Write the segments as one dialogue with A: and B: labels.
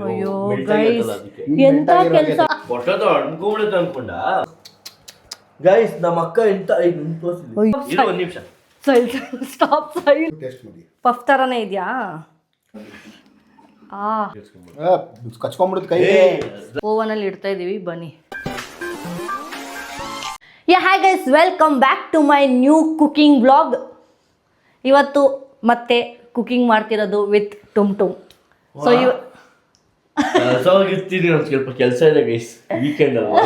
A: ಅಯ್ಯೋ ಗೈಸ್ ಎಂತ ಕೆಲಸ
B: ಅನ್ಕೊಂಡ ಗೈಸ್ ನಮ್ಮ ಅಕ್ಕ ಎಂತ ಒಂದ್ ನಿಮಿಷ
A: ಸ್ಟಾಪ್ ಪಫ್ ತರನೇ ಇದೆಯಾ
C: ಕಚ್ಕೊಂಡ್ಬಿಡುತ್ತೆ ಕೈ
A: ಓವನಲ್ಲಿ ಇಡ್ತಾ ಇದೀವಿ ಬನ್ನಿ. Hi guys, welcome back to my new cooking vlog. ಇವತ್ತು ಮತ್ತೆ ಕುಕಿಂಗ್ ಮಾಡ್ತಿರೋದು ವಿತ್ ಟುಮ್ ಟುಮ್. ಸೊ
B: ಸ್ವಲ್ಪ ಕೆಲಸ ಇದೆ ಗೈಸ್, ವೀಕೆಂಡ್ ಅಲ್ವಾ,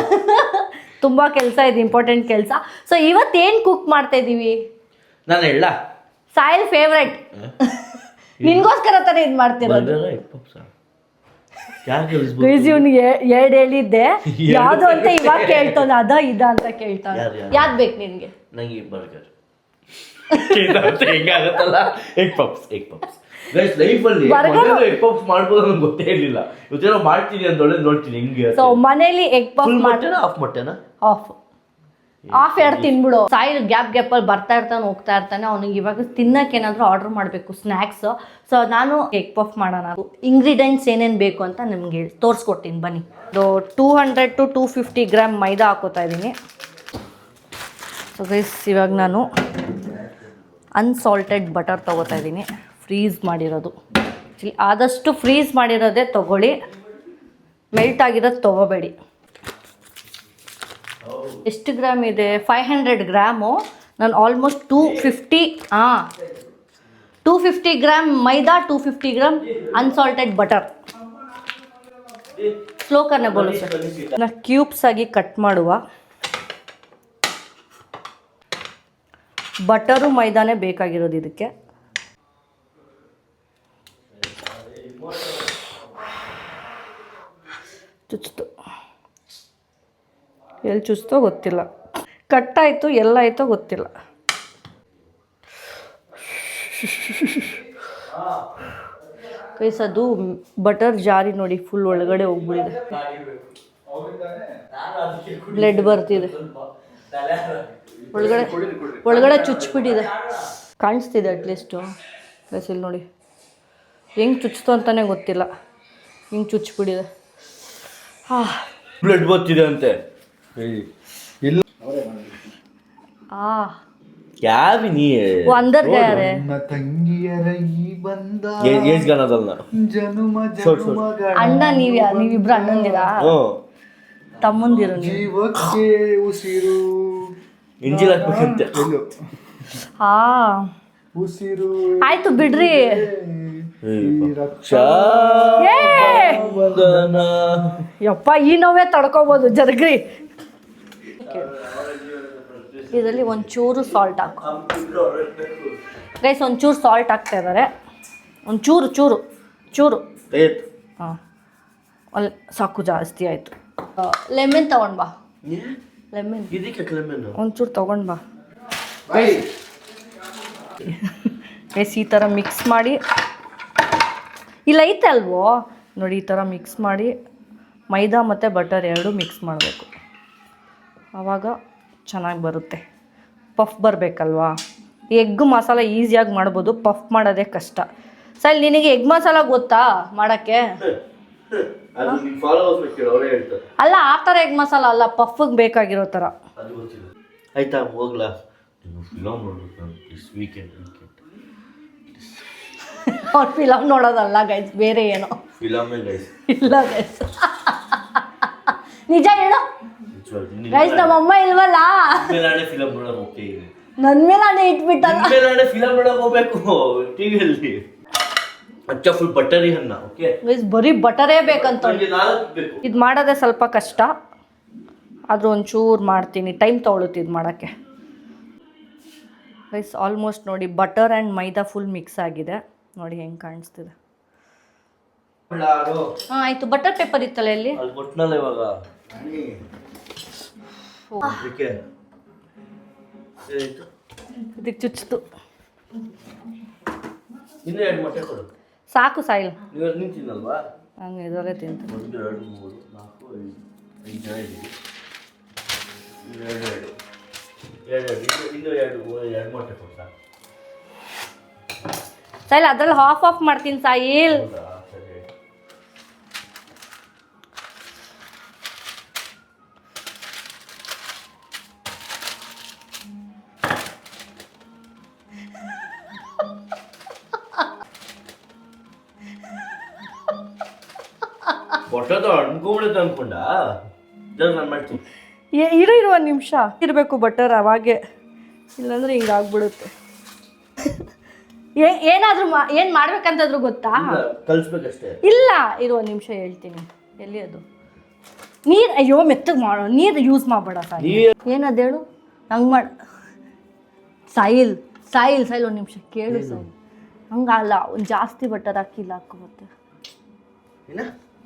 A: ತುಂಬಾ ಕೆಲಸ ಇದೆ, ಇಂಪಾರ್ಟೆಂಟ್ ಕೆಲಸ. ಸೊ ಇವತ್ತೇನು ಕುಕ್ ಮಾಡ್ತಾ ಇದೀವಿ
B: ನಾನು ಹೇಳ
A: ಸಾಯಿಲ್ ಫೇವ್ರೆಟ್, ನಿನ್ಗೋಸ್ಕರ ತಾನೇ ಇದು ಮಾಡ್ತಿರೋದು. ಇವ್ನಿಗೆ ಎರಡು ಹೇಳಿದ್ದೆ, ಯಾವ್ದು ಅಂತ ಇವಾಗ ಕೇಳ್ತಾನೆ, ಅದ ಇದ ಅಂತ ಕೇಳ್ತಾನೆ. ಯಾವ್ದು ಬೇಕು ನಿನ್ಗೆ?
B: ನಂಗೆ ಬರ್ಗರ್ ಹೆಂಗಾಗತ್ತಲ್ಲ, ಎಗ್ ಪಪ್ಸ್ ಗೈಸ್ ಲೈಫಲ್ಲಿ ಎಗ್ ಪಪ್ಸ್ ಮಾಡ್ಬೋದು ನಂಗೆ ಗೊತ್ತೇ ಇರಲಿಲ್ಲ. ಇವತ್ತೇನೋ ಮಾಡ್ತೀನಿ ಅಂದೊಳ್ಳೆ ನೋಡ್ತೀನಿ ಹೆಂಗೆ.
A: ಸೊ ಮನೇಲಿ ಎಗ್ ಪಫ್
B: ಮಾಡ್ತೇನೆ, ಆಫ್ ಮಾಡ್ತೇನೆ,
A: ಆಫ್ ಎರಡು ತಿನ್ಬಿಡು. ಸಾಯಿಲ್ ಗ್ಯಾಪ್ ಅಲ್ಲಿ ಬರ್ತಾ ಇರ್ತಾನೆ, ಹೋಗ್ತಾ ಇರ್ತಾನೆ. ಅವ್ನಿಗೆ ಇವಾಗ ತಿನ್ನಕ್ಕೆ ಏನಾದರೂ ಆರ್ಡರ್ ಮಾಡಬೇಕು ಸ್ನ್ಯಾಕ್ಸ್. ಸೊ ನಾನು ಎಗ್ ಪಫ್ ಮಾಡೋಣ. ಇಂಗ್ರೀಡಿಯೆಂಟ್ಸ್ ಏನೇನು ಬೇಕು ಅಂತ ನಿಮ್ಗೆ ತೋರಿಸ್ಕೊಡ್ತೀನಿ ಬನ್ನಿ. 200 to 250 ಗ್ರಾಮ್ ಮೈದಾ ಹಾಕೋತಾ ಇದ್ದೀನಿ. ಸೊ ಗೈಸ್ ಇವಾಗ ನಾನು ಅನ್ಸಾಲ್ಟೆಡ್ ಬಟರ್ ತೊಗೋತಾ ಇದ್ದೀನಿ, ಫ್ರೀಸ್ ಮಾಡಿರೋದು. ಆದಷ್ಟು ಫ್ರೀಸ್ ಮಾಡಿರೋದೇ ತೊಗೊಳ್ಳಿ, ಮೆಲ್ಟ್ ಆಗಿರೋದು ತೊಗೋಬೇಡಿ. ಎಷ್ಟು ಗ್ರಾಮ್ ಇದೆ? 500 ಗ್ರಾಮು. ನಾನು almost 250 gram maida, 250 gram unsalted butter. Slow ಕರ್ನೆ ಬೋಲು ಸರ್. ನಾ ಕ್ಯೂಬ್ಸ್ ಆಗಿ ಕಟ್ ಮಾಡುವ. ಬಟರು ಮೈದಾನೇ ಬೇಕಾಗಿರೋದು ಇದಕ್ಕೆ. ಚುಚ್ತು, ಎಲ್ಲಿ ಚುಚ್ತೋ ಗೊತ್ತಿಲ್ಲ, ಕಟ್ಟಾಯಿತು ಎಲ್ಲಾಯಿತೋ ಗೊತ್ತಿಲ್ಲ. ಕೈಸ್ ಅದು ಬಟರ್ ಜಾರಿ ನೋಡಿ, ಫುಲ್ ಒಳಗಡೆ ಹೋಗ್ಬಿಟ್ಟಿದೆ, ಬ್ಲಡ್ ಬರ್ತಿದೆ, ಒಳಗಡೆ ಚುಚ್ಚಿಬಿಟ್ಟಿದೆ, ಕಾಣಿಸ್ತಿದೆ ಅಟ್ಲೀಸ್ಟು. ಪ್ಲಸ್ ಇಲ್ಲಿ ನೋಡಿ ಹೆಂಗೆ ಚುಚ್ತು ಅಂತಲೇ ಗೊತ್ತಿಲ್ಲ, ಹಿಂಗೆ ಚುಚ್ಚಿಬಿಟ್ಟಿದೆ.
B: ಬ್ಲಡ್ ಬರ್ತಿದೆ ಅಂತೆ. ಯಾವಿನಿ
A: अंदर गया रे ಅಣ್ಣ ನೀವಿಬ್ರು ಅಣ್ಣಂದಿರಾ ತಮ್ಮಂದಿರು
B: ಇಂಜಿಲ್ ಹಾಕ್ಬೇಕಂತೆ.
A: ಆಯ್ತು ಬಿಡ್ರಿ. ಯಪ್ಪ ಈ ನೋವೇ ತಡ್ಕೋಬೋದು, ಜರ್ಗ್ರಿ. ಇದರಲ್ಲಿ ಒಂಚೂರು ಸಾಲ್ಟ್ ಹಾಕು ಗೈಸ್, ಒಂಚೂರು ಸಾಲ್ಟ್ ಹಾಕ್ತಾ ಇದ್ದಾರೆ, ಒಂಚೂರು ಚೂರು ಹಾಂ, ಅಲ್ಲಿ ಸಾಕು, ಜಾಸ್ತಿ ಆಯಿತು. ಲೆಮನ್ ತಗೊಂಡು ಬಾ, ಲೆಮನ್ ಒಂಚೂರು ತಗೊಂಡು ಬಾ ಗೈಸ್. ಈ ಥರ ಮಿಕ್ಸ್ ಮಾಡಿ, ಇಲ್ಲ ಐತೆ ಅಲ್ವೋ ನೋಡಿ, ಈ ಥರ ಮಿಕ್ಸ್ ಮಾಡಿ ಮೈದಾ ಮತ್ತು ಬಟರ್ ಎರಡು ಮಿಕ್ಸ್ ಮಾಡಬೇಕು, ಆವಾಗ ಚೆನ್ನಾಗಿ ಬರುತ್ತೆ. ಪಫ್ ಬರಬೇಕಲ್ವಾ. ಎಗ್ ಮಸಾಲ ಈಸಿಯಾಗಿ ಮಾಡ್ಬೋದು, ಪಫ್ ಮಾಡೋದೇ ಕಷ್ಟ. ಸರ್ ನಿನಗೆ ಎಗ್ ಮಸಾಲ ಗೊತ್ತಾ ಮಾಡೋಕ್ಕೆ? ಅಲ್ಲ ಆ ಥರ ಎಗ್ ಮಸಾಲ ಅಲ್ಲ, ಪಫ್ಗೆ ಬೇಕಾಗಿರೋ ಥರ.
B: ಆಯ್ತಾ ಹೋಗ್ಲಾ,
A: ಅವ್ರು ಫಿಲಮ್ ನೋಡೋದಲ್ಲ ಗೈಸ್, ಬೇರೆ ಏನೋ ಇಲ್ಲ ಗೈಸ್. ನಿಜ ಹೇಳೋ ಗೈಸ್, ನಮ್ಮಮ್ಮ ಇಲ್ವಲ್ಲ, ನನ್ನ ಮೇಲೆ ನಾನೇ ಇಟ್ಬಿಟ್ಟಲ್ಲ,
B: ಫಿಲಮ್ ನೋಡಕ್ ಹೋಗ್ಬೇಕು ಟಿವಿಯಲ್ಲಿ. ಅಚ್ಚಾ ಫುಲ್ ಬಟರಿ ಅನ್ನ. ಓಕೆ
A: ಗೈಸ್, ಬರೀ ಬಟರೇ ಬೇಕಂತ. ಇದು ಮಾಡೋದೇ ಸ್ವಲ್ಪ ಕಷ್ಟ, ಆದರೂ ಒಂಚೂರು ಮಾಡ್ತೀನಿ, ಟೈಮ್ ತೊಗೊಳುತ್ತೆ ಇದು ಮಾಡೋಕ್ಕೆ. ಗೈಸ್ ಆಲ್ಮೋಸ್ಟ್ ನೋಡಿ, butter and maida full mix ಆಗಿದೆ ನೋಡಿ, ಹೆಂಗೆ ಕಾಣಿಸ್ತಿದೆ. ಹಾಂ ಆಯಿತು. ಬಟರ್ ಪೇಪರ್ ಇತ್ತಲ್ಲ ಇಲ್ಲಿ, ಇದಕ್ಕೆ ಚುಚ್ಚಿತು. ಸಾಕು ಸಾಯಿಲ್, ನಾನು ಇದರಲ್ಲೇ ತಿಂತೀನಿ. ಸಾಯಿಲ್ ಅದ್ರಲ್ಲಿ ಹಾಫ್ ಮಾಡ್ತೀನಿ ಸಾಯಿಲ್.
B: ಹೊಟ್ಟೆದು ಅನ್ಕೊಂಬಿಡುತ್ತೆ ಅನ್ಕೊಂಡ ನಾನು ಮಾಡ್ತೀನಿ.
A: ಇರು ಒಂದು ನಿಮಿಷ ಇರಬೇಕು ಬಟರ್ ಅವಾಗೆ, ಇಲ್ಲಾಂದ್ರೆ ಹಿಂಗಾಗ್ಬಿಡುತ್ತೆ. ಏನಾದರೂ ಏನು ಮಾಡ್ಬೇಕಂತಾದ್ರೂ ಗೊತ್ತಾ?
B: ಕಲಿಸ್ಬೇಕಷ್ಟೇ.
A: ಇಲ್ಲ ಇರು ಒಂದು ನಿಮಿಷ ಹೇಳ್ತೀನಿ. ಎಲ್ಲಿ ಅದು ನೀರು? ಅಯ್ಯೋ ಮೆತ್ತಗೆ ಮಾಡೋ, ನೀರು ಯೂಸ್ ಮಾಡಬೇಡ ಸಾಯಿ. ಏನದು ಹೇಳು? ಹಂಗೆ ಮಾಡ ಸಾಯಿಲ್ ಒಂದು ನಿಮಿಷ ಕೇಳು ಸಾಯಿಲ್. ಹಂಗಲ್ಲ, ಒಂದು ಜಾಸ್ತಿ ಬಟರ್ ಹಾಕಿಲ್ಲ ಹಾಕೋತ್ತೆ.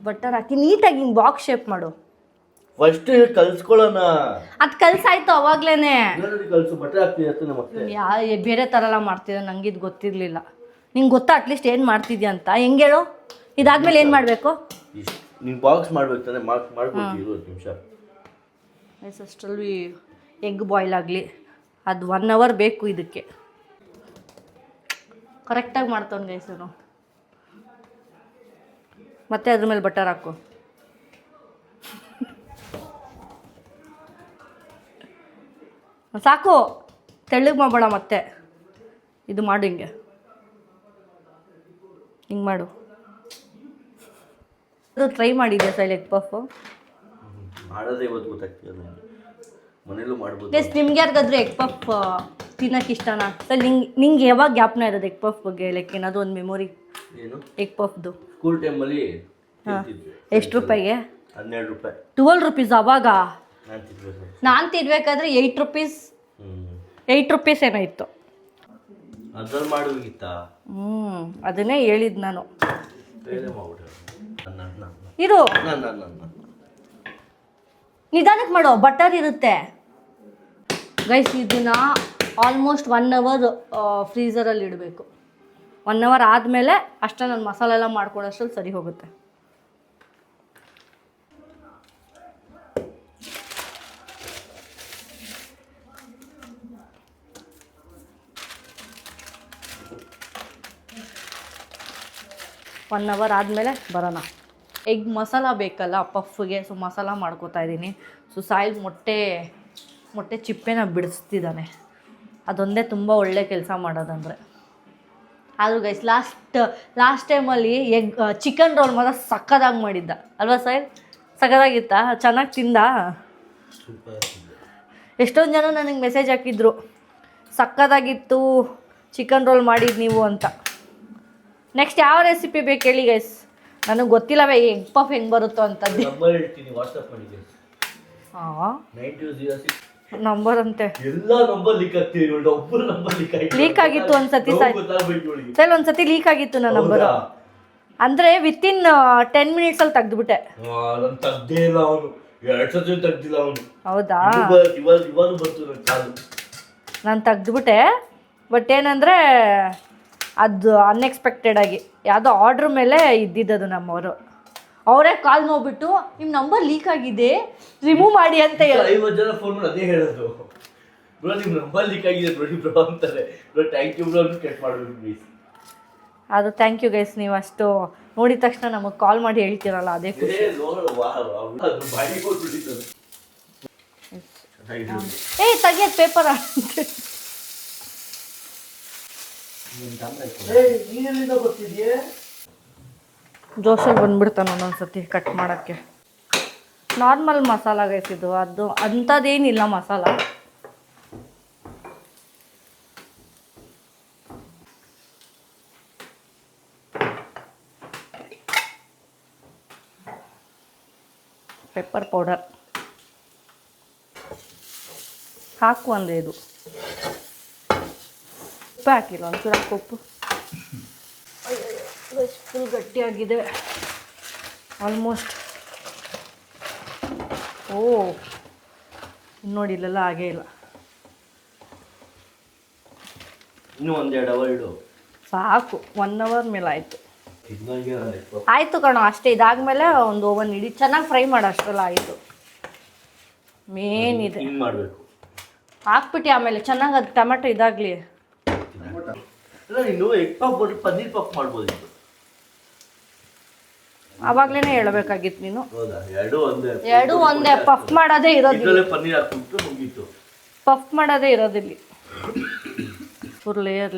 A: ಬಟರ್ ಹಾಕಿ ನೀಟಾಗಿ ಹಿಂಗೆ ಬಾಕ್ಸ್ ಶೇಪ್ ಮಾಡು.
B: ಫಸ್ಟ್ ಕಲ್ಸ್ಕೊಳ್ಳೋಣ.
A: ಅದು ಕಲ್ಸಾಯ್ತು ಅವಾಗ್ಲೇನೆ.
B: ಕಲ್ಸು ಬಟರ್ ಹಾಕ್ತಿದ್ದೆ ಮತ್ತೆ.
A: ಬೇರೆ ಥರ ಎಲ್ಲ ಮಾಡ್ತಿದ್ದೆ, ನಂಗೆ ಇದು ಗೊತ್ತಿರಲಿಲ್ಲ. ನಿಂಗೆ ಗೊತ್ತಾ ಅಟ್ಲೀಸ್ಟ್ ಏನು ಮಾಡ್ತಿದ್ಯಾ ಅಂತ? ಹೆಂಗೆ ಹೇಳು? ಇದಾದ್ಮೇಲೆ ಏನು ಮಾಡಬೇಕು?
B: ನೀನು ಬಾಕ್ಸ್ ಮಾಡ್ಬೇಕು ತಾನೆ, ಮಾಡ್ಕೊಡ್ತೀವಿ 20 ನಿಮಿಷ.
A: ಅಷ್ಟರಲ್ಲಿ ಎಗ್ ಬಾಯ್ಲ್ ಆಗಲಿ, ಅದು 1 hour ಬೇಕು ಇದಕ್ಕೆ. ಕರೆಕ್ಟಾಗಿ ಮಾಡ್ತಾನೆ ಗೈಸನು. ಮತ್ತೆ ಅದ್ರ ಮೇಲೆ ಬಟರ್ ಹಾಕು. ಸಾಕು, ತೆಳ್ಳಗೆ ಮಾಡಬೇಡ. ಮತ್ತೆ ಇದು ಮಾಡು, ಹಿಂಗೆ ಮಾಡು. ಅದು ಟ್ರೈ ಮಾಡಿದ್ಯಾ ಸೈಲ್ ಎಗ್ ಪಫ್?
B: ಮಾಡೋದೇ ಇವತ್ತು ಗೊತ್ತಾಗ್ತಿಲ್ಲ, ಮನೇಲೂ ಮಾಡ್ಬೋದು.
A: ನಿಮ್ಗೆ ಯಾರಿಗಾದ್ರೂ ಎಗ್ ಪಫ್ ತಿನ್ನೋಕೆ ಇಷ್ಟನಾ ಸರ್? ನಿಂಗೆ ಯಾವಾಗ ಜ್ಞಾಪನ ಇರೋದು ಎಗ್ ಪಫ್ ಬಗ್ಗೆ? ಲೈಕ್ ಏನಾದರೂ ಒಂದು ಮೆಮೊರಿ
B: ಏನು
A: ಎಗ್ ಪಫ್ದು?
B: ಸ್ಕೂಲ್ ಟೈಮಲ್ಲಿ.
A: ಎಷ್ಟು ರೂಪಾಯಿಗೆ?
B: 12 ರೂಪಾಯಿ.
A: 12 rupees ಅವಾಗ?
B: ನಾನು
A: ತಿನ್ಬೇಕಾದ್ರೆ 8 rupees. 8 rupees ಏನೋ ಇತ್ತು.
B: ಅದ್ರಲ್ಲಿ ಮಾಡೋಗಿತ್ತಾ?
A: ಅದನ್ನೇ ಹೇಳಿದ್ದು ನಾನು. ಇರು, ನಿಧಾನಕ್ಕೆ ಮಾಡೋ, ಬಟರ್ ಇರುತ್ತೆ ಗೈಸ್. ಇದನ್ನ ಆಲ್ಮೋಸ್ಟ್ 1 hour ಫ್ರೀಝರಲ್ಲಿ ಇಡಬೇಕು. 1 hour ಆದಮೇಲೆ ಅಷ್ಟೇ ನಾನು ಮಸಾಲೆ ಎಲ್ಲ ಮಾಡ್ಕೊಡೋಷ್ಟ್ರಲ್ಲಿ ಸರಿ ಹೋಗುತ್ತೆ. ಒನ್ ಅವರ್ ಆದಮೇಲೆ ಬರೋಣ. ಎಗ್ ಮಸಾಲ ಬೇಕಲ್ಲ ಪಫ್ಗೆ, ಸೊ ಮಸಾಲ ಮಾಡ್ಕೋತಾ ಇದ್ದೀನಿ. ಸೊ ಸಾಯಿಲ್ ಮೊಟ್ಟೆ ಚಿಪ್ಪೆನ ಬಿಡಿಸ್ತಿದ್ದಾನೆ. ಅದೊಂದೇ ತುಂಬ ಒಳ್ಳೆ ಕೆಲಸ ಮಾಡೋದಂದರೆ. ಆದರೂ ಗೈಸ್ ಲಾಸ್ಟ್ ಟೈಮಲ್ಲಿ ಚಿಕನ್ ರೋಲ್ ಮಾತ್ರ ಸಕ್ಕದಾಗಿ ಮಾಡಿದ್ದ ಅಲ್ವಾ ಸಾಯಿಲ್? ಸಕ್ಕದಾಗಿತ್ತಾ? ಚೆನ್ನಾಗಿ ತಿಂದ? ಎಷ್ಟೊಂದು ಜನ ನನಗೆ ಮೆಸೇಜ್ ಹಾಕಿದ್ರು, ಸಕ್ಕದಾಗಿತ್ತು ಚಿಕನ್ ರೋಲ್ ಮಾಡಿದ್ದು ನೀವು ಅಂತ. ನೆಕ್ಸ್ಟ್ ಯಾವ ರೆಸಿಪಿ ಬೇಕು ಹೇಳಿ ಗೈಸ್? ನನಗೆ ಗೊತ್ತಿಲ್ಲವೇ ಎಗ್ ಪಫ್ ಹೆಂಗೆ ಬರುತ್ತೋ ಅಂತದ್ದು. ನಂಬರ್ ಅಂತೆ ಲೀಕ್ ಆಗಿತ್ತು ಒಂದ್ಸತಿ ಸರ್, ಒಂದ್ಸತಿ ಲೀಕ್ ಆಗಿತ್ತು ನನ್ನ ನಂಬರು. ಅಂದರೆ ವಿತಿನ್ 10 minutes ತೆಗೆದುಬಿಟ್ಟೆ. ಹೌದಾ? ನಾನು ತೆಗೆದುಬಿಟ್ಟೆ. ಬಟ್ ಏನಂದರೆ ಅದು ಅನ್ಎಕ್ಸ್ಪೆಕ್ಟೆಡ್ ಆಗಿ ಯಾವುದೋ ಆರ್ಡ್ರ್ ಮೇಲೆ ಇದ್ದಿದ್ದದು. ನಮ್ಮವರು ಅವರೇ ಕಾಲ್ ನೋಡ್ಬಿಟ್ಟು ನಿಮ್ಮ ನಂಬರ್ ಲೀಕ್ ಆಗಿದೆ, ರಿಮೂವ್ ಮಾಡಿ ಅಂತ ಹೇಳಿ
B: 50 ಜನ ಫೋನ್ ಮಾಡಿ ಅದೇ ಹೇಳೋದು. ಬ್ರೋ ನಿಮ್ಮ ನಂಬರ್ ಲೀಕ್ ಆಗಿದೆ ನೋಡಿ ಬ್ರೋ ಅಂತಾರೆ. ಬ್ರೋ ಥ್ಯಾಂಕ್ ಯು ಬ್ರೋ ಅಂತ ಕಟ್ ಮಾಡಬೇಕು ಪ್ಲೀಸ್.
A: ಅದು ಥ್ಯಾಂಕ್ ಯು ಗೈಸ್. ನೀವು ಅಷ್ಟು ನೋಡಿದ ತಕ್ಷಣ ನಮಗೆ ಕಾಲ್ ಮಾಡಿ ಹೇಳ್ತೀರಲ್ಲ, ಅದೇ ಖುಷಿ. ತೆಗಿಯೋದು ಪೇಪರ್ ಜೋಶಲ್ಲಿ ಬಂದ್ಬಿಡ್ತಾನೆ ಒಂದೊಂದ್ಸತಿ ಕಟ್ ಮಾಡೋಕ್ಕೆ. ನಾರ್ಮಲ್ ಮಸಾಲ ಗೈಸಿದ್ದು, ಅದು ಅಂಥದ್ದೇನಿಲ್ಲ ಮಸಾಲ. ಪೆಪ್ಪರ್ ಪೌಡರ್ ಹಾಕು ಅಂದರೆ ಇದು ಉಪ್ಪು ಹಾಕಿಲ್ಲ, ಒಂಚೂರು ಹಾಕು ಉಪ್ಪು. Full ಗಟ್ಟಿಯಾಗಿದೆ almost. ಓ ನೋಡಿ, ಇಲ್ಲೆಲ್ಲ ಹಾಗೇ ಇಲ್ಲ.
B: ಇನ್ನೂ 1-2 hour ಇಡು
A: ಸಾಕು. 1 hour ಮೇಲೆ ಆಯಿತು. ಆಯಿತು ಕಣೋ, ಅಷ್ಟೇ. ಇದಾದ್ಮೇಲೆ ಒಂದು ಓವನ್ ಇಡಿ, ಚೆನ್ನಾಗಿ ಫ್ರೈ ಮಾಡೋ ಅಷ್ಟೆಲ್ಲ ಆಯಿತು. ಮೇನ್ ಇದೆ
B: ಮಾಡಬೇಕು.
A: ಹಾಕ್ಬಿಟ್ಟು ಆಮೇಲೆ ಚೆನ್ನಾಗಿ ಅದು ಟೊಮೆಟೊ ಇದಾಗಲಿ.
B: ನೀನು ಎಗ್ ಪಫ್ ಬರೀ ಪನ್ನೀರ್ ಪಫ್ ಮಾಡ್ಬೋದಿತ್ತು.
A: ಆವಾಗಲೇ ಹೇಳಬೇಕಾಗಿತ್ತು ನೀನು.
B: ಹೌದಾ?
A: ಎರಡು ಒಂದೇ. ಪಫ್ ಮಾಡೋದೇ ಇರೋದಿಲ್ಲ.
B: ಪನ್ನೀರ್ ಹಾಕ್ಬಿಟ್ಟು ಮುಗೀತು.
A: ಪಫ್ ಮಾಡೋದೇ ಇರೋದಿಲ್ಲ. Full layer.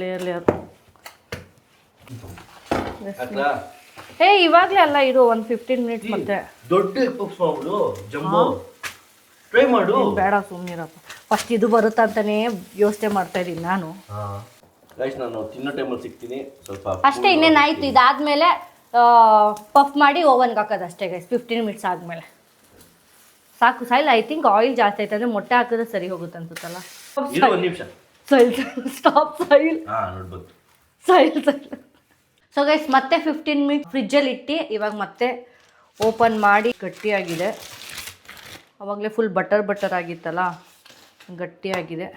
A: ಇವಾಗಲೇ ಅಲ್ಲ ಇರು ಒಂದು 15 ಮಿನಿಟ್ಸ್ ಮತ್ತೆ
B: ದೊಡ್ಡ ಎಗ್ ಪಪ್ಸ್ ಮಾಡ್ಬಿಡು ಜಂಬೋ ಟ್ರೈ ಮಾಡು.
A: ಬೇಡ ಸುಮ್ಮನಿರಪ್ಪ, ಫಸ್ಟ್ ಇದು ಬರುತ್ತಾ ಅಂತಾನೆ ಯೋಚನೆ ಮಾಡ್ತಾ ಇದ್ದೀನಿ ನಾನು.
B: ಗೈಸ್ ನಾನು ತಿನ್ನೋ ಟೈಮಲ್ಲಿ ಸಿಗ್ತೀನಿ ಸ್ವಲ್ಪ.
A: ಅಷ್ಟೇ, ಇನ್ನೇನಾಯ್ತು. ಇದಾದ್ಮೇಲೆ ಪಫ್ ಮಾಡಿ ಓವನ್ಗೆ ಹಾಕೋದು ಅಷ್ಟೇ ಗೈಸ್. 15 ಮಿನಿಟ್ಸ್ ಆದಮೇಲೆ ಸಾಕು. ಸೈಲ್ ಐ ಥಿಂಕ್ ಆಯಿಲ್ ಜಾಸ್ತಿ ಆಯ್ತು ಅಂದರೆ ಮೊಟ್ಟೆ ಹಾಕಿದ್ರೆ ಸರಿ ಹೋಗುತ್ತೆ ಅನ್ಸುತ್ತಲ್ಲ.
B: ಇರು ಒಂದು ನಿಮಿಷ.
A: ಸೈಲ್ ಸ್ಟಾಪ್ ಸೈಲ್
B: ನೋಡ್ಬೋದು
A: ಸೈಲ್. ಸೊ ಗೈಸ್ ಮತ್ತೆ 15 ಮಿನಿಟ್ಸ್ ಫ್ರಿಜ್ಜಲ್ಲಿ ಇಟ್ಟು ಇವಾಗ ಮತ್ತೆ ಓಪನ್ ಮಾಡಿ ಗಟ್ಟಿಯಾಗಿದೆ. ಆವಾಗಲೇ ಫುಲ್ ಬಟರ್ ಆಗಿತ್ತಲ್ಲ, ಗಟ್ಟಿಯಾಗಿದೆ.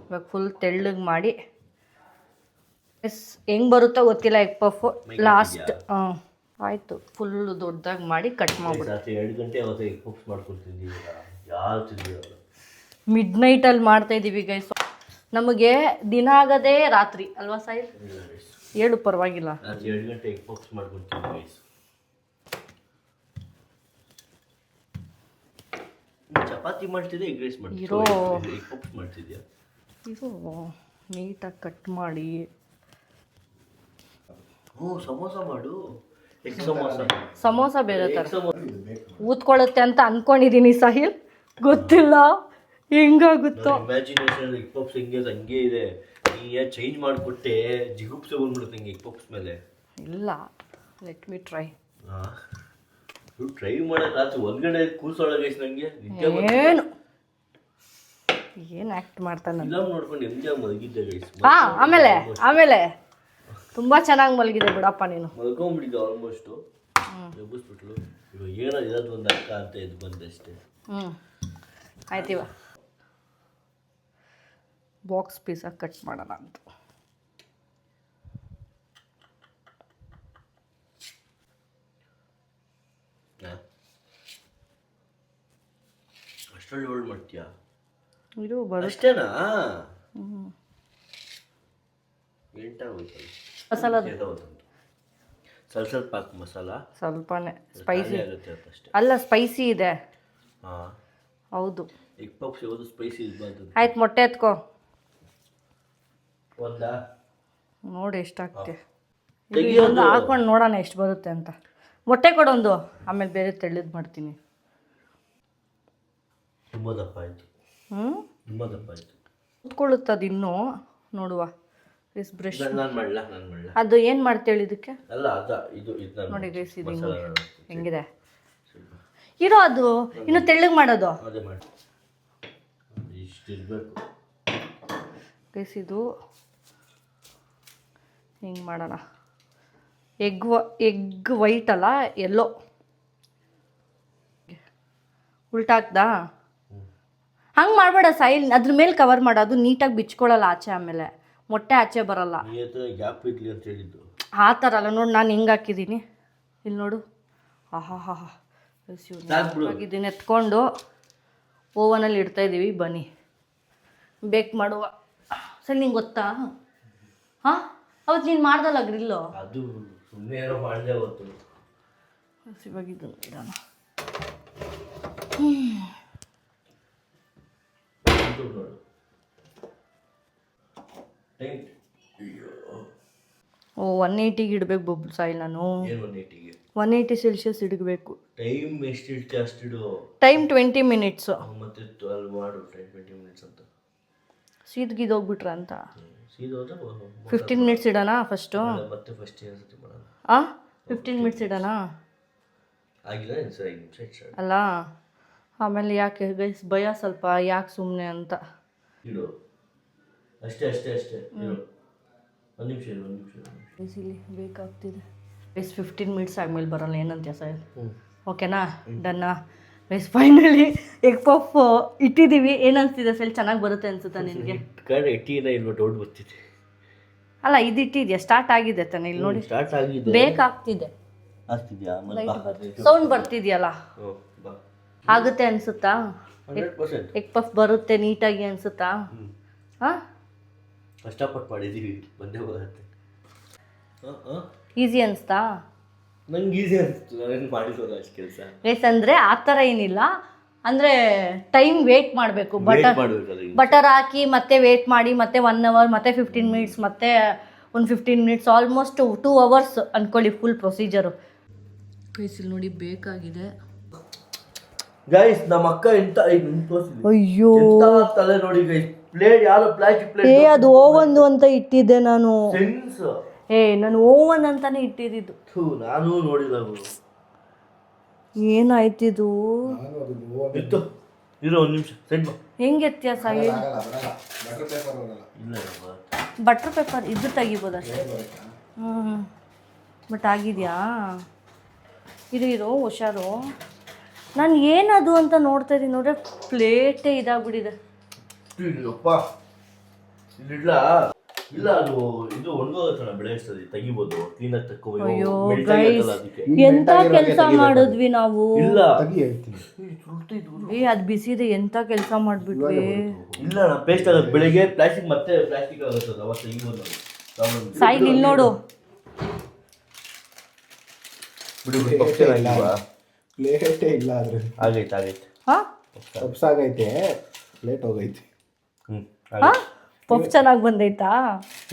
A: ಇವಾಗ ಫುಲ್ ತೆಳ್ಳಗೆ ಮಾಡಿ ಹೆಂಗೆ ಬರುತ್ತೋ ಗೊತ್ತಿಲ್ಲ ಎಗ್ ಪಫ್ ಲಾಸ್ಟ್. ಆಯಿತು, ಫುಲ್ ದೊಡ್ಡದಾಗಿ ಮಾಡಿ ಕಟ್ ಮಾಡ್ಬಿಡು.
B: 2 ಗಂಟೆ ಅವತ್ತು ಎಗ್ ಪಫ್ಸ್ ಮಾಡ್ಕೊಳ್ತಿದ್ದೀವಿ. ಯಾರು ತಿಂದಿರಲ್ಲ.
A: ಮಿಡ್ ನೈಟಲ್ಲಿ ಮಾಡ್ತಾ ಇದ್ದೀವಿ ಗೈಸ್. ನಮಗೆ ದಿನ ಆಗದೇ ರಾತ್ರಿ ಅಲ್ವಾ ಸಾಯಿಲ್? ಹೇಳು ಪರವಾಗಿಲ್ಲ.
B: 2 ಗಂಟೆ ಎಗ್ ಪಫ್ಸ್ ಮಾಡ್ಕೊಳ್ತೀವಿ ಗೈಸ್. ಚಪಾತಿ ಮಾಡ್ತಿದ್ದೆ, ಎಗ್ ರೈಸ್ ಮಾಡ್ತಿದ್ದೆ, ಎಗ್ ಪಫ್ಸ್ ಮಾಡ್ತಿದ್ಯಾ?
A: ಇದು ನೀಟಾಗಿ ಕಟ್ ಮಾಡಿ.
B: ಸಮೋಸ ಮಾಡು. ಎಗ್
A: ಸಮೋಸ ಬೇರೆ ಥರ ಊದ್ಕೊಳ್ಳುತ್ತೆ ಅಂತ ಅನ್ಕೊಂಡಿದ್ದೀನಿ ಸಾಹಿಲ್, ಗೊತ್ತಿಲ್ಲ ಹೆಂಗಾಗುತ್ತೋ.
B: ಇಮ್ಯಾಜಿನೇಷನ್ ಎಗ್ ಪಫ್ಸ್ ಹಂಗೆ ಇದೆ. ನೀ ಚೇಂಜ್ ಮಾಡಿಕೊಟ್ಟೆ, ಜಿಗುಪ್ಸೆ ಬಂದ್ಬಿಡುತ್ತೆ ಹಂಗೆ ಎಗ್ ಪಫ್ಸ್ ಮೇಲೆ.
A: ಇಲ್ಲ, ಲೆಟ್ ಮಿ ಟ್ರೈ.
B: ಟ್ರೈ ಮಾಡೋಕೆ ಆಚೆ ಹೊರಗಡೆ ಕೂರ್ಸೋಳಗೆ ನನಗೆ
A: ಏನು ಆ್ಯಕ್ಟ್ ಮಾಡ್ತಾನೆ.
B: ಫಿಲಮ್ ನೋಡ್ಕೊಂಡು ಎಂಜಾಯ್ ಮಲಗಿದ್ದೆ ಗೈಸ್.
A: ಆಮೇಲೆ ತುಂಬ ಚೆನ್ನಾಗಿ ಮಲಗಿದೆ ಬಿಡಪ್ಪ ನೀನು.
B: ಮಲ್ಕೊಂಡ್ಬಿಟ್ಟಿದ್ದೆ ಆಲ್ಮೋಸ್ಟು. ಎಬ್ಬಿಸ್ಬಿಟ್ಲು. ಇವಾಗ ಏನೋ ಇರೋದು ಒಂದು ಅಕ್ಕ ಅಂತ ಎದ್ದು ಬಂದೆ ಅಷ್ಟೇ.
A: ಆಯ್ತೀವ ಬಾಕ್ಸ್ ಪೀಸಾಗಿ ಕಟ್ ಮಾಡೋಣ ಅಂತ.
B: ಅಷ್ಟರಲ್ಲಿ ಹೋಲ್ಡ್ ಮಾಡ್ತೀಯಾ?
A: ಇದು ಬರುತ್ತೆ
B: ಅಷ್ಟೇನಾ? ಸ್ವಲ್ಪ ಹಾಕು ಮಸಾಲ.
A: ಸ್ವಲ್ಪನೇ ಸ್ಪೈಸಿ
B: ಆಗುತ್ತೆ ಅಷ್ಟೇ.
A: ಅಲ್ಲ, ಸ್ಪೈಸಿ ಇದೆ. ಹೌದು,
B: ಎಗ್ ಪಫ್ಸ್ ಯಾವುದು ಸ್ಪೈಸಿ ಇರಬಾರ್ದು.
A: ಆಯ್ತು, ಮೊಟ್ಟೆ ಎತ್ಕೋ.
B: ಒಂದಾ
A: ನೋಡಿ ಎಷ್ಟಾಗ್ತೆ. ಒಂದು ಹಾಕೊಂಡು ನೋಡೋಣ ಎಷ್ಟು ಬರುತ್ತೆ ಅಂತ. ಮೊಟ್ಟೆ ಕೊಡೊಂದು, ಆಮೇಲೆ ಬೇರೆ ತೆಳ್ಳದು ಮಾಡ್ತೀನಿ.
B: ತುಂಬ ದಪ್ಪ ಆಯಿತು. ತುಂಬ ದಪ್ಪ ಆಯಿತು.
A: ಕೂತ್ಕೊಳ್ಳುತ್ತದು ಇನ್ನೂ ನೋಡುವ. ಬ್ರಷ್
B: ನಾನು ಮಾಡಲ.
A: ಅದು ಏನು ಮಾಡ್ತೇಳಿ ಇದಕ್ಕೆ?
B: ಅಲ್ಲ ಇದು
A: ನೋಡಿ ಗೈಸ್, ಇದು ಹೆಂಗಿದೆ ಇರೋ. ಅದು ಇನ್ನು ತೆಳ್ಳಗೆ ಮಾಡೋದು.
B: ಅದೇ ಮಾಡಿ ಇಷ್ಟು ಇರಬೇಕು
A: ಗೈಸ್. ಇದು ಹಿಂಗೆ ಮಾಡೋಣ. ಎಗ್ ವೈಟ್ ಅಲ್ಲ, ಎಲ್ಲೋ. ಉಲ್ಟಾಕ್ದಾ? ಹಂಗೆ ಮಾಡಬೇಡ ಸಾಯಿಲ್, ಅದ್ರ ಮೇಲೆ ಕವರ್ ಮಾಡೋದು. ನೀಟಾಗಿ ಬಿಚ್ಕೊಳ್ಳಲ್ಲ ಆಚೆ, ಆಮೇಲೆ ಮೊಟ್ಟೆ ಆಚೆ ಬರಲ್ಲ.
B: ಗ್ಯಾಪ್ ಇರಲಿ ಅಂತ ಹೇಳಿದ್ದು.
A: ಆ ಥರ ಅಲ್ಲ ನೋಡಿ, ನಾನು ಹೆಂಗೆ ಹಾಕಿದ್ದೀನಿ ಇಲ್ಲಿ ನೋಡು. ಇದನ್ನ ಎತ್ಕೊಂಡು ಓವನಲ್ಲಿ ಇಡ್ತಾಯಿದ್ದೀವಿ. ಬನ್ನಿ ಬೇಕ್ ಮಾಡುವ. ಸರಿ, ನಿಂಗೆ ಗೊತ್ತಾ? ಅವತ್ತು ನೀನು ಮಾಡ್ದಲ್ಲ ಗ್ರಿಲ್ಲು.
B: ಅದು ಸುಮ್ಮನೆ ಏನೋ ಮಾಡಿದೆ ಅವತ್ತು.
A: ಇವಾಗ ಇದನ್ನು ಇಡೋಣ. ಓ 180ಗೆ ಇಡಬೇಕು ಬೊಬ್ಬು ಸಾಯಿಲ್. ನಾನು 180 ಸೆಲ್ಸಿಯಸ್ ಇಡಬೇಕು.
B: ಟೈಮ್ ಎಷ್ಟು ಇಡ್ತೀಯ ಅಷ್ಟಿಡು.
A: Time 20 minutes.
B: ಮತ್ತೆ 12 ಮಾಡು. 20 ಮಿನಿಟ್ಸ್ ಅಂತ
A: ಸೀದ್ಗಿದೋಗ್ಬಿಟ್ರ ಅಂತ. 15 ಮಿನಿಟ್ಸ್ ಇಡೋಣ ಫಸ್ಟು.
B: ಮತ್ತೆ ಫಸ್ಟ್ ಏನ್ಸತಿ ಮಾಡೋಣ.
A: 15 ಮಿನಿಟ್ಸ್ ಇಡೋಣ.
B: ಆಗಿಲ್ಲ 5 ನಿಮಿಷ
A: ಅಲ್ಲ, ಆಮೇಲೆ ಯಾಕೆ ಗೈಸ್ ಭಯ ಸ್ವಲ್ಪ, ಯಾಕೆ ಸುಮ್ಮನೆ ಅಂತ.
B: ಇಡು ಅಷ್ಟೇ. ಇಡು. ಒಂದು ನಿಮಿಷ
A: ಇಲ್ಲಿ ಬೇಕಾಗ್ತಿದೆ ಗೈಸ್. 15 ಮಿನಿಟ್ಸ್ ಆದಮೇಲೆ ಬರೋಲ್ಲ, ಏನಂತೀಯ ಸರ್? ಓಕೆನಾ? ಡನ್ನಾ ಗೈಸ್? ಫೈನಲಿ ಎಗ್ ಪಫ್ ಇಟ್ಟಿದ್ದೀವಿ. ಏನನ್ಸ್ತಿದೆ ಸರ್? ಚೆನ್ನಾಗಿ ಬರುತ್ತೆ ಅನ್ಸುತ್ತಾ ನಿನಗೆ?
B: ಡೌಟ್ ಬರ್ತಿದೆ.
A: ಅಲ್ಲ, ಇದು ಇಟ್ಟಿದ್ಯಾ? ಸ್ಟಾರ್ಟ್ ಆಗಿದೆ ತಾನೆ? ಇಲ್ಲಿ ನೋಡಿ,
B: ಸ್ಟಾರ್ಟ್ ಆಗಿದೆ.
A: ಬೇಕಾಗ್ತಿದೆ. ಸೌಂಡ್ ಬರ್ತಿದ್ಯಲ್ಲ, ಆಗುತ್ತೆ ಅನ್ಸುತ್ತಾ? ಎಗ್ ಪಫ್ ಬರುತ್ತೆ ನೀಟಾಗಿ ಅನ್ಸುತ್ತಾ?
B: ಕಷ್ಟಪಟ್ಟು ಮಾಡಿದ್ದೀವಿ, ಬಂದೇ ಬರುತ್ತೆ.
A: ಈಸಿ ಅನಿಸ್ತಾ?
B: ನಂಗೆ ಈಸಿ ಅನಿಸ್ತು, ನಾನೇನು ಮಾಡಿರೋದು ಅಷ್ಟು ಕೆಲಸ.
A: ಗೈಸ್ ಅಂದರೆ ಆ ಥರ ಏನಿಲ್ಲ, ಅಂದರೆ ಟೈಮ್ ವೇಟ್ ಮಾಡಬೇಕು. ಬಟರ್ ಹಾಕಿ ಮತ್ತೆ ವೇಟ್ ಮಾಡಿ ಮತ್ತೆ 1 ಅವರ್ ಮತ್ತೆ 15 ಮಿನಿಟ್ಸ್ ಮತ್ತೆ ಒಂದು 15 ಮಿನಿಟ್ಸ್ ಆಲ್ಮೋಸ್ಟ್ 2 ಅವರ್ಸ್ ಅಂದ್ಕೊಳ್ಳಿ ಫುಲ್ ಪ್ರೊಸೀಜರು. ಇಲ್ಲಿ ನೋಡಿ ಬೇಕಾಗಿದೆ.
B: ಗೈಸ್ ನಮ್ಮ ಅಕ್ಕ ಎಂತ ತೋರಿಸಿದ್ವಿ
A: ಅಯ್ಯೋ
B: ತಲೆ ನೋಡಿ ಗೈಸ್. ಪ್ಲೇಟ್ ಯಾರು ಪ್ಲಾಸ್ಟಿಕ್ ಪ್ಲೇಟ್.
A: ಅದು ಓವನ್ ಅಂತ ಇಟ್ಟಿದ್ದೆ ನಾನು.
B: ಸೆನ್ಸ್
A: ನಾನು ಓವನ್ ಅಂತಾನೆ ಇಟ್ಟಿದ್ದು.
B: ನಾನು ನೋಡಿಲ್ಲ.
A: ಏನಾಯ್ತಿದು?
B: ಇತ್ತು ಇರೋ ಒಂದು ನಿಮಿಷ ಸೆಟ್
A: ಹೆಂಗೆ ವ್ಯತ್ಯಾಸ? ಬಟರ್ ಪೇಪರ್ ಇದು ತೆಗಿಬೋದಷ್ಟೇ. ಬಟ್ ಆಗಿದೆಯಾ? ಇರೋ ಹುಷಾರು. ನಾನು ಏನದು ಅಂತ ನೋಡ್ತಾ ಇದ್ದೀನಿ ನೋಡ್ರೆ ಪ್ಲೇಟೇ ಇದಾಗ್ಬಿಟ್ಟಿದೆ.
B: ಅಪ್ಪ ಇಲ್ಲ ಇಲ್ಲ ಅದು ಇದು ಒಣಗೋಗತ್ತಲ್ಲ ಬೆಳೆಸ್ತದೆ ತೆಗಿಬೋದು ಕ್ಲೀನಾಗಿ ತಕ್ಕೋಬೇಕು.
A: ಎಂತ ಕೆಲಸ ಮಾಡಿದ್ವಿ ನಾವು.
B: ಇಲ್ಲ
A: ಅದು ಬಿಸಿದೆ ಎಂತ ಕೆಲಸ ಮಾಡ್ಬಿಟ್ವಿ.
B: ಇಲ್ಲ ನಾ ಪೇಸ್ಟ್ ಆಗೋದು ಬೆಳಿಗ್ಗೆ ಪ್ಲಾಸ್ಟಿಕ್ ಮತ್ತೆ ಪ್ಲಾಸ್ಟಿಕ್ ಆಗುತ್ತದೆ ಅವತ್ತು ತೆಗಿಬೋದು ನಾವು.
A: ಸಾಯಿ ಇಲ್ಲಿ ನೋಡು
C: ಪ್ಲೇಟೇ ಇಲ್ಲ ಅದ್ರ.
B: ಆಗೈತೆ
C: ಪಪ್ಸಾಗೈತೆ ಪ್ಲೇಟ್ ಹೋಗೈತೆ.
A: ಪಫ್ ಚೆನ್ನಾಗಿ ಬಂದೈತಾ?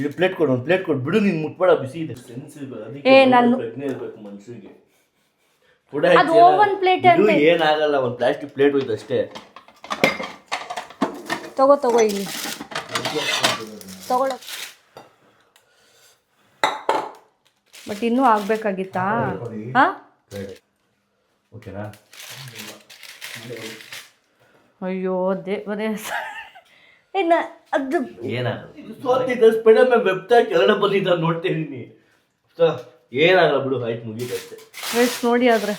B: ಇದು ಪ್ಲೇಟ್ ಕೊಡು, ಒಂದು ಪ್ಲೇಟ್ ಕೊಡು ಬಿಡು. ನೀನು ಮುಟ್ಬೇಡ, ಬಿಸಿ ಇದೆ.
A: ನಾನು
B: ಪ್ರಜ್ಞೆ ಇರ್ಬೇಕು ಮನುಷ್ಯರಿಗೆ.
A: ಅದು ಓವನ್ ಪ್ಲೇಟ್ ಅಂತ
B: ಏನಾಗಲ್ಲ, ಒಂದು ಪ್ಲಾಸ್ಟಿಕ್ ಪ್ಲೇಟ್ ಹೋಯ್ತು ಅಷ್ಟೇ.
A: ತಗೋ ಇಲ್ಲಿ ತಗೊಳ. ಬಟ್ ಇನ್ನೂ ಆಗ್ಬೇಕಾಗಿತ್ತಾ?
B: ಓಕೆನಾ?
A: ಅಯ್ಯೋ ದೇವರೇ. ಅದು
B: ಏನಾಗಲ್ಲ. ಸ್ಪೈಡರ್ ಮ್ಯಾನ್ ವೆಬ್ಸೈಟ್ ಕೆಳಗಡೆ ಬಂದಿದ್ದ ನೋಡ್ತಿದ್ದೀನಿ. ಏನಾಗಲ್ಲ ಬಿಡು, ಆಯ್ತು ಮುಗೀತು ಅಷ್ಟೇ.
A: ನೋಡಿ ಆದ್ರೆ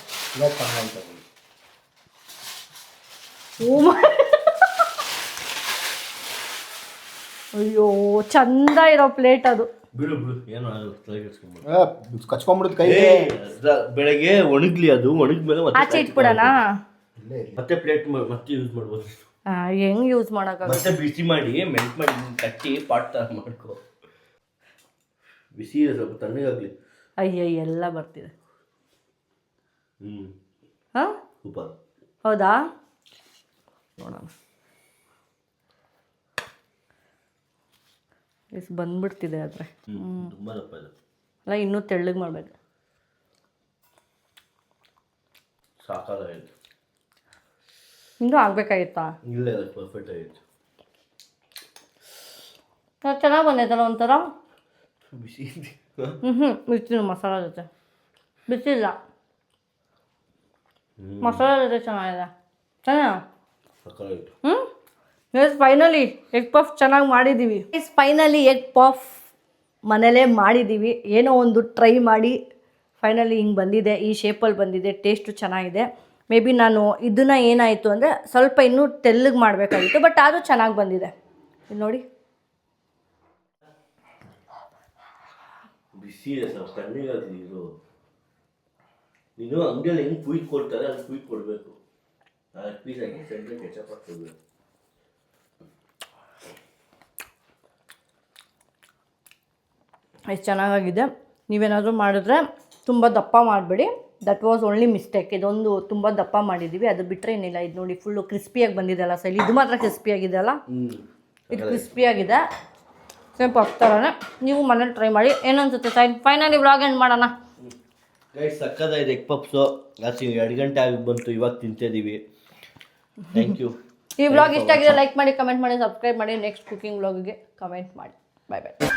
A: ಅಯ್ಯೋ ಚಂದ ಇರೋ ಪ್ಲೇಟ್ ಅದು.
B: ಬಿಡು ಏನು ಆಗಲ್ಲ.
C: ಕಚ್ಕೊಂಡ್ಬಿಡುತ್ತೆ ಕೈ.
B: ಬೆಳಗ್ಗೆ ಒಣಗ್ಲಿ, ಅದು ಒಣಗಿದ್ಮೇಲೆ
A: ಆಚೆ ಇಟ್ಬಿಡೋಣ.
B: ಮತ್ತೆ ಪ್ಲೇಟ್ ಮತ್ತೆ ಯೂಸ್ ಮಾಡ್ಬೋದು.
A: ಹೆಂಗ್ ಯೂಸ್ ಮಾಡಕ್ಕಾಗ?
B: ಮತ್ತೆ ಬಿಸಿ ಮಾಡಿ ಮೆಲ್ಟ್ ಮಾಡಿ ಕಟ್ಟಿ ಪಾಟ್ ತರ ಮಾಡ್ಕೊ. ಬಿಸಿ ಇದೆ, ಸ್ವಲ್ಪ ತಣ್ಣಗಾಗ್ಲಿ.
A: ಅಯ್ಯ ಎಲ್ಲ ಬರ್ತಿದೆ.
B: ಸೂಪರ್.
A: ಹೌದಾ? ನೋಡೋಣ. ಬಂದ್ಬಿಡ್ತಿದೆ ಆದ್ರೆ.
B: ತುಂಬಾ ದಪ್ಪ ಇದೆ.
A: ಅಲ್ಲ ಇನ್ನೂ ತೆಳ್ಳಗೆ ಮಾಡ್ಬೇಕು.
B: ಸಾಕಾಗೈತೆ.
A: ಇನ್ನೂ ಆಗ್ಬೇಕಾಗಿತ್ತಾ?
B: ಇಲ್ಲ ಪರ್ಫೆಕ್ಟ್ ಆಗಿತ್ತು.
A: ಚೆನ್ನಾಗಿ ಬಂದೈತಲ್ಲ ಒಂಥರ.
B: ಬಿಸಿ
A: ಬಿಸಿ ಮಸಾಲ ಜೊತೆ. ಬಿಸಿಲ್ಲ, ಮಸಾಲ ಜೊತೆ ಚೆನ್ನಾಗಿದೆ. ಚೆನ್ನಾಗಿ. ಎಸ್ ಫೈನಲಿ ಎಗ್ ಪಫ್ ಚೆನ್ನಾಗಿ ಮಾಡಿದ್ದೀವಿ. ಫೈನಲಿ ಎಗ್ ಪಫ್ ಮನೇಲೇ ಮಾಡಿದ್ದೀವಿ. ಏನೋ ಒಂದು ಟ್ರೈ ಮಾಡಿ ಫೈನಲಿ ಹಿಂಗೆ ಬಂದಿದೆ, ಈ ಶೇಪಲ್ಲಿ ಬಂದಿದೆ. ಟೇಸ್ಟು ಚೆನ್ನಾಗಿದೆ. ಮೇ ಬಿ ನಾನು ಇದನ್ನು ಏನಾಯಿತು ಅಂದರೆ ಸ್ವಲ್ಪ ಇನ್ನೂ ತೆಳ್ಳಗೆ ಮಾಡಬೇಕಾಗಿತ್ತು, ಬಟ್ ಅದು ಚೆನ್ನಾಗಿ ಬಂದಿದೆ. ಇದು ನೋಡಿ
B: ಬಿಸಿ ಇದೆ, ಸ್ವಲ್ಪ ತಣ್ಣಗಾಗಲಿ. ಇದು ನೀನು ಅಂಗಡಿಯಲ್ಲಿ ಹೆಂಗೆ ಕುಯ್ದು ಕೊಡ್ತಾರೆ ಅದು ಕುಯ್ದು ಕೊಡಬೇಕು. ಪೀಸ್ ಹಾಕಿ ಸೆಂಟ್ರಿಗೆ ಕೆಚಪ್ ಹಾಕ್ಕೊಡ್ಬೇಕು.
A: ಎಷ್ಟು ಚೆನ್ನಾಗಿದೆ. ನೀವೇನಾದರೂ ಮಾಡಿದ್ರೆ ತುಂಬ ದಪ್ಪ ಮಾಡಬೇಡಿ. That was only mistake. ಇದೊಂದು ತುಂಬ ದಪ್ಪ ಮಾಡಿದ್ದೀವಿ, ಅದು ಬಿಟ್ಟರೆ ಏನಿಲ್ಲ. ಇದು ನೋಡಿ ಫುಲ್ಲು ಕ್ರಿಸ್ಪಿಯಾಗಿ ಬಂದಿದೆಯಲ್ಲ ಸೈಲ್. ಇದು ಮಾತ್ರ ಕ್ರಿಸ್ಪಿಯಾಗಿದೆಯಲ್ಲ, ಇದು ಕ್ರಿಸ್ಪಿಯಾಗಿದೆ. ಸೇಮ್ ಪಫ್ ಥರನೇ. ನೀವು ಮನೇಲಿ ಟ್ರೈ ಮಾಡಿ. ಏನನ್ಸುತ್ತೆ ಸೈಲ್? ಫೈನಲಿ ವ್ಲಾಗ್ ಎಂಡ್ ಮಾಡೋಣ.
B: ಗೈಸ್ ಸಕ್ಕತ್ತಾಗಿದೆ ಎಗ್ ಪಪ್ಸು. ಜಾಸ್ತಿ 2 ಗಂಟೆ ಆಗಿ ಬಂತು, ಇವಾಗ ತಿಂತಿದ್ದೀವಿ. Thank you.
A: ಈ ವ್ಲಾಗ್ ಇಷ್ಟ ಆಗಿದೆ ಲೈಕ್ ಮಾಡಿ, ಕಮೆಂಟ್ ಮಾಡಿ, ಸಬ್ಸ್ಕ್ರೈಬ್ ಮಾಡಿ. ನೆಕ್ಸ್ಟ್ ಕುಕಿಂಗ್ ವ್ಲಾಗಿಗೆ ಕಮೆಂಟ್ ಮಾಡಿ. ಬಾಯ್ ಬಾಯ್.